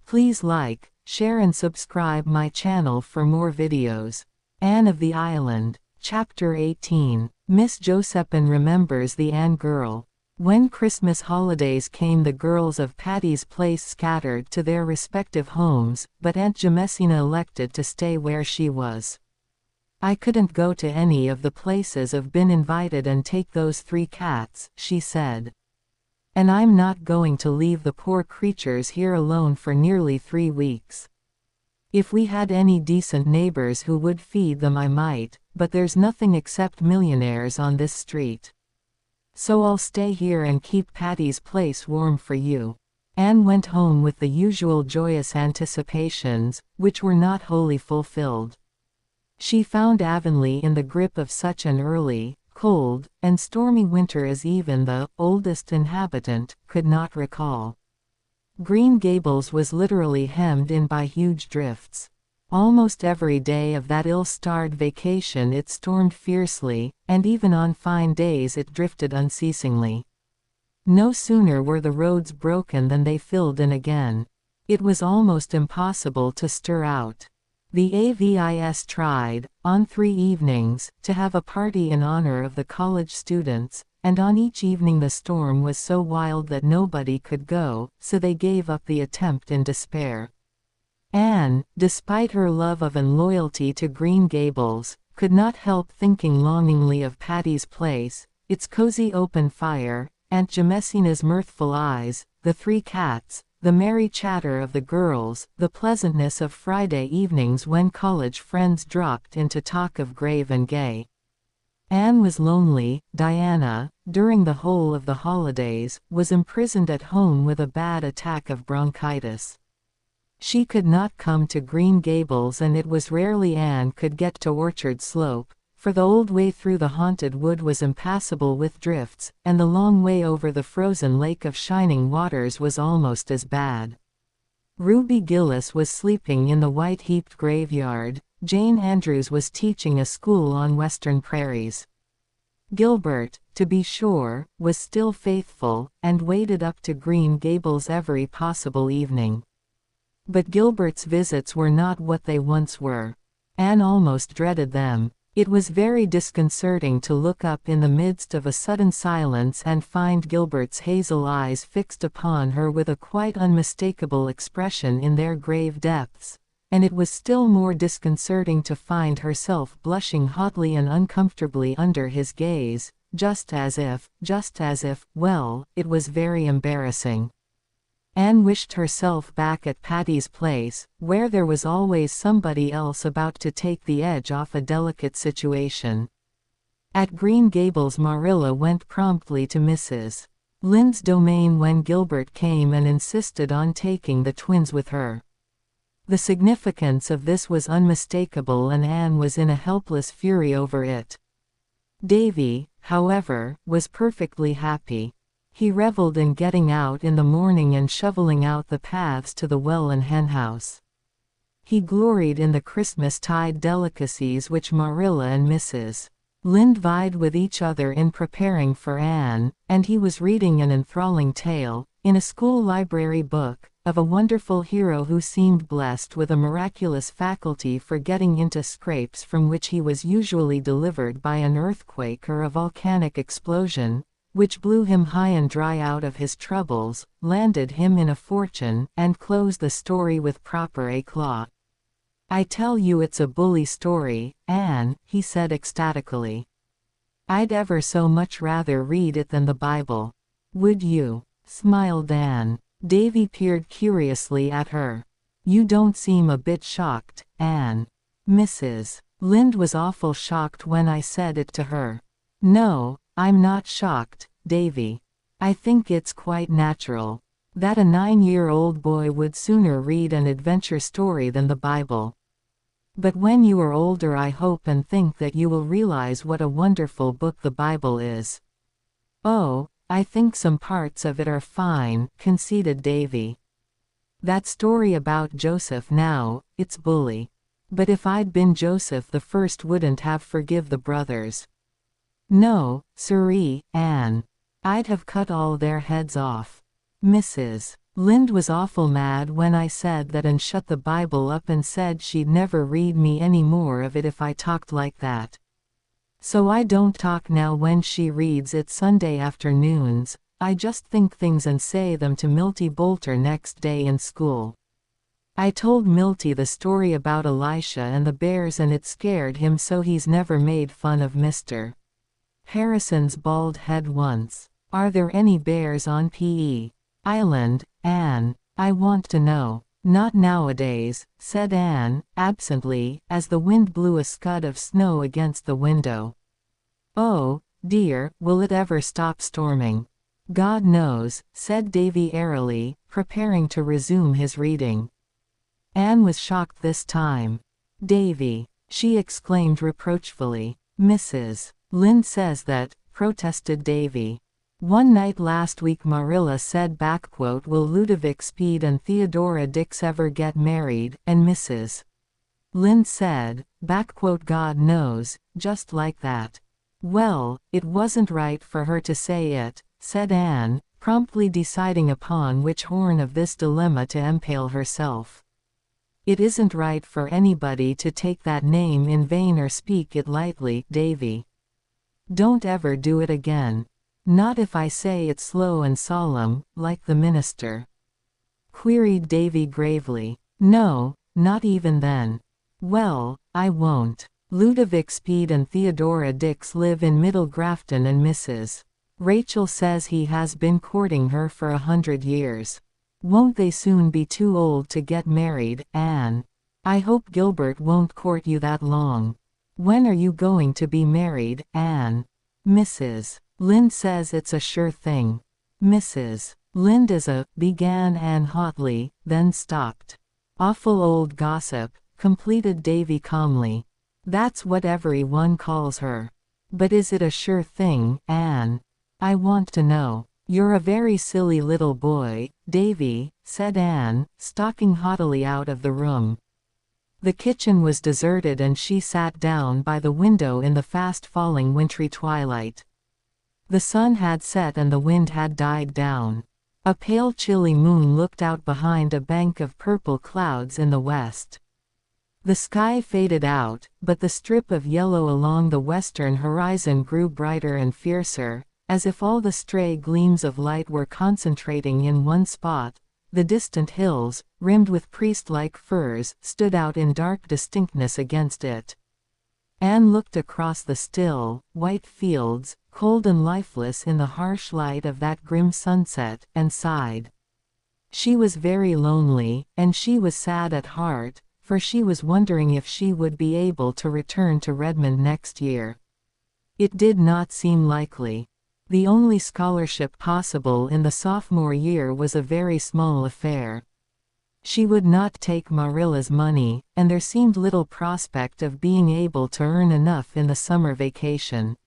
Please like, share and subscribe my channel for more videos. Anne of the Island. Chapter 18. Miss Josephine remembers the Anne girl. When Christmas holidays came, the girls of Patty's Place scattered to their respective homes, but Aunt Josephine elected to stay where she was. I couldn't go to any of the places I've been invited and take those 3 cats, she said. And I'm not going to leave the poor creatures here alone for nearly 3 weeks. If we had any decent neighbors who would feed them I might, but there's nothing except millionaires on this street. So I'll stay here and keep Patty's Place warm for you. Anne went home with the usual joyous anticipations, which were not wholly fulfilled. She found Avonlea in the grip of such an early, cold, and stormy winter as even the oldest inhabitant could not recall. Green Gables was literally hemmed in by huge drifts. Almost every day of that ill-starred vacation it stormed fiercely, and even on fine days it drifted unceasingly. No sooner were the roads broken than they filled in again. It was almost impossible to stir out. The Avis tried, on 3 evenings, to have a party in honor of the college students, and on each evening the storm was so wild that nobody could go, so they gave up the attempt in despair. Anne, despite her love of and loyalty to Green Gables, could not help thinking longingly of Patty's Place, its cozy open fire, Aunt Josephine's mirthful eyes, the 3 cats, the merry chatter of the girls, the pleasantness of Friday evenings when college friends dropped in to talk of grave and gay. Anne was lonely. Diana, during the whole of the holidays, was imprisoned at home with a bad attack of bronchitis. She could not come to Green Gables, and it was rarely Anne could get to Orchard Slope, for the old way through the haunted wood was impassable with drifts, and the long way over the frozen lake of shining waters was almost as bad. Ruby Gillis was sleeping in the white-heaped graveyard. Jane Andrews was teaching a school on western prairies. Gilbert, to be sure, was still faithful, and waded up to Green Gables every possible evening. But Gilbert's visits were not what they once were. Anne almost dreaded them. It was very disconcerting to look up in the midst of a sudden silence and find Gilbert's hazel eyes fixed upon her with a quite unmistakable expression in their grave depths, and it was still more disconcerting to find herself blushing hotly and uncomfortably under his gaze, just as if, well, it was very embarrassing. Anne wished herself back at Patty's Place, where there was always somebody else about to take the edge off a delicate situation. At Green Gables Marilla went promptly to Mrs. Lynde's domain when Gilbert came and insisted on taking the twins with her. The significance of this was unmistakable, and Anne was in a helpless fury over it. Davy, however, was perfectly happy. He reveled in getting out in the morning and shoveling out the paths to the well and henhouse. He gloried in the Christmas-tide delicacies which Marilla and Mrs. Lynde vied with each other in preparing for Anne, and he was reading an enthralling tale, in a school library book, of a wonderful hero who seemed blessed with a miraculous faculty for getting into scrapes from which he was usually delivered by an earthquake or a volcanic explosion, which blew him high and dry out of his troubles, landed him in a fortune, and closed the story with proper éclat. "I tell you it's a bully story, Anne," he said ecstatically. "I'd ever so much rather read it than the Bible." "Would you?" smiled Anne. Davy peered curiously at her. "You don't seem a bit shocked, Anne." Mrs. Lynde was awful shocked when I said it to her. "No, I'm not shocked, Davy. I think it's quite natural that a 9-year-old boy would sooner read an adventure story than the Bible. But when you are older I hope and think that you will realize what a wonderful book the Bible is." "Oh, I think some parts of it are fine," conceded Davy. "That story about Joseph now, it's bully. But if I'd been Joseph the first wouldn't have forgive the brothers. No, siree, Anne. I'd have cut all their heads off." Mrs. Lind was awful mad when I said that and shut the Bible up and said she'd never read me any more of it if I talked like that. So I don't talk now when she reads it Sunday afternoons, I just think things and say them to Milty Boulter next day in school. I told Milty the story about Elisha and the bears and it scared him so he's never made fun of Mr. Harrison's bald head once. Are there any bears on P.E. Island, Anne? I want to know. Not nowadays, said Anne, absently, as the wind blew a scud of snow against the window. Oh, dear, will it ever stop storming? God knows, said Davy airily, preparing to resume his reading. Anne was shocked this time. Davy, she exclaimed reproachfully. Mrs. Lind says that, protested Davy. One night last week Marilla said will Ludovic Speed and Theodora Dix ever get married, and Mrs. Lind said, God knows, just like that. Well, it wasn't right for her to say it, said Anne, promptly deciding upon which horn of this dilemma to impale herself. It isn't right for anybody to take that name in vain or speak it lightly, Davy. Don't ever do it again. Not if I say it slow and solemn, like the minister. Queried Davy gravely. No, not even then. Well, I won't. Ludovic Speed and Theodora Dix live in Middle Grafton and Mrs. Rachel says he has been courting her for 100 years. Won't they soon be too old to get married, Anne? I hope Gilbert won't court you that long. When are you going to be married, Anne? Mrs. Lind says it's a sure thing. Mrs. Lind is began Anne hotly, then stopped. Awful old gossip, completed Davy calmly. That's what everyone calls her. But is it a sure thing, Anne? I want to know. You're a very silly little boy, Davy, said Anne, stalking haughtily out of the room. The kitchen was deserted and she sat down by the window in the fast-falling wintry twilight. The sun had set and the wind had died down. A pale chilly moon looked out behind a bank of purple clouds in the west. The sky faded out, but the strip of yellow along the western horizon grew brighter and fiercer, as if all the stray gleams of light were concentrating in one spot. The distant hills, rimmed with priest-like firs, stood out in dark distinctness against it. Anne looked across the still, white fields, cold and lifeless in the harsh light of that grim sunset, and sighed. She was very lonely, and she was sad at heart, for she was wondering if she would be able to return to Redmond next year. It did not seem likely. The only scholarship possible in the sophomore year was a very small affair. She would not take Marilla's money, and there seemed little prospect of being able to earn enough in the summer vacation.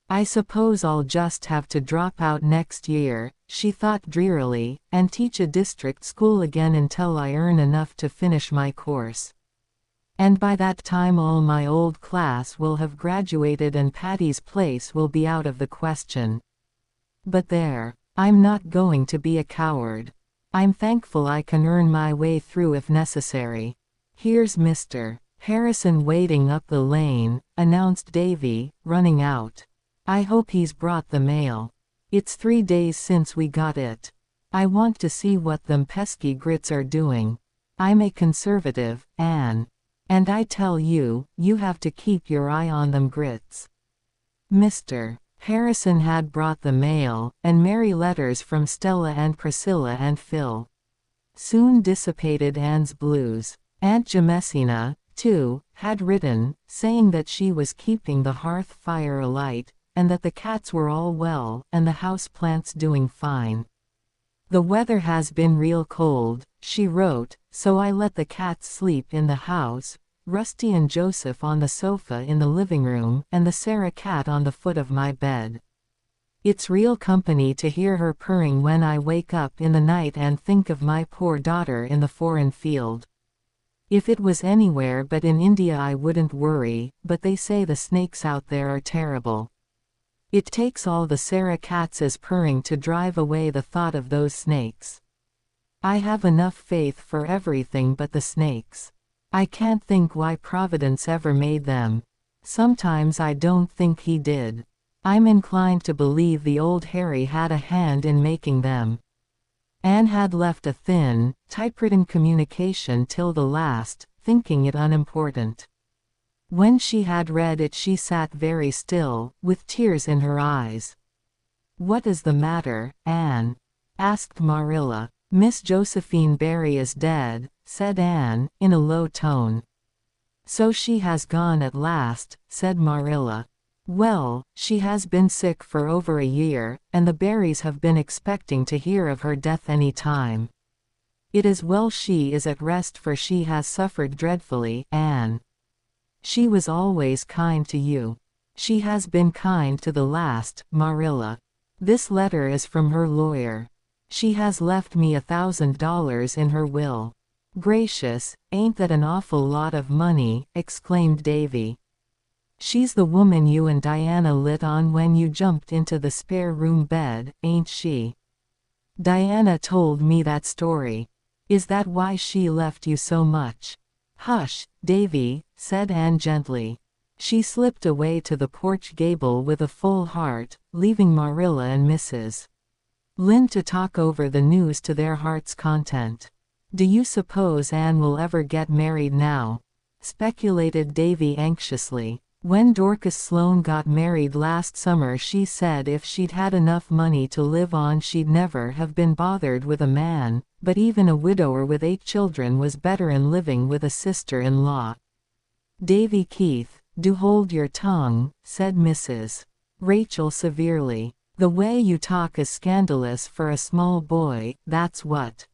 I suppose I'll just have to drop out next year, she thought drearily, and teach a district school again until I earn enough to finish my course. And by that time all my old class will have graduated and Patty's place will be out of the question. But there, I'm not going to be a coward. I'm thankful I can earn my way through if necessary. Here's Mr. Harrison waiting up the lane, announced Davy, running out. I hope he's brought the mail. It's 3 days since we got it. I want to see what them pesky grits are doing. I'm a conservative, Anne. And I tell you, you have to keep your eye on them grits. Mr. Harrison had brought the mail, and merry letters from Stella and Priscilla and Phil. Soon dissipated Anne's blues. Aunt Jemessina, too, had written, saying that she was keeping the hearth fire alight, and that the cats were all well, and the house plants doing fine. The weather has been real cold, she wrote, so I let the cats sleep in the house, Rusty and Joseph on the sofa in the living room, and the Sarah cat on the foot of my bed. It's real company to hear her purring when I wake up in the night and think of my poor daughter in the foreign field. If it was anywhere but in India I wouldn't worry, but they say the snakes out there are terrible. It takes all the Sarah cats' purring to drive away the thought of those snakes. I have enough faith for everything but the snakes. I can't think why Providence ever made them. Sometimes I don't think he did. I'm inclined to believe the old Harry had a hand in making them." Anne had left a thin, typewritten communication till the last, thinking it unimportant. When she had read it she sat very still, with tears in her eyes. "What is the matter, Anne?" asked Marilla. "Miss Josephine Barry is dead," said Anne, in a low tone. "So she has gone at last," said Marilla. "Well, she has been sick for over a year, and the Barrys have been expecting to hear of her death any time. It is well she is at rest, for she has suffered dreadfully, Anne. She was always kind to you. She has been kind to the last, Marilla. This letter is from her lawyer. She has left me $1,000 in her will." "Gracious, ain't that an awful lot of money?" exclaimed Davy. "She's the woman you and Diana lit on when you jumped into the spare room bed, ain't she? Diana told me that story. Is that why she left you so much?" "Hush, Davy," said Anne gently. She slipped away to the porch gable with a full heart, leaving Marilla and Mrs. Lynde to talk over the news to their heart's content. "Do you suppose Anne will ever get married now?" speculated Davy anxiously. "When Dorcas Sloane got married last summer she said if she'd had enough money to live on she'd never have been bothered with a man, but even a widower with 8 children was better'n living with a sister-in-law." "Davy Keith, do hold your tongue," said Mrs. Rachel severely. "The way you talk is scandalous for a small boy, that's what."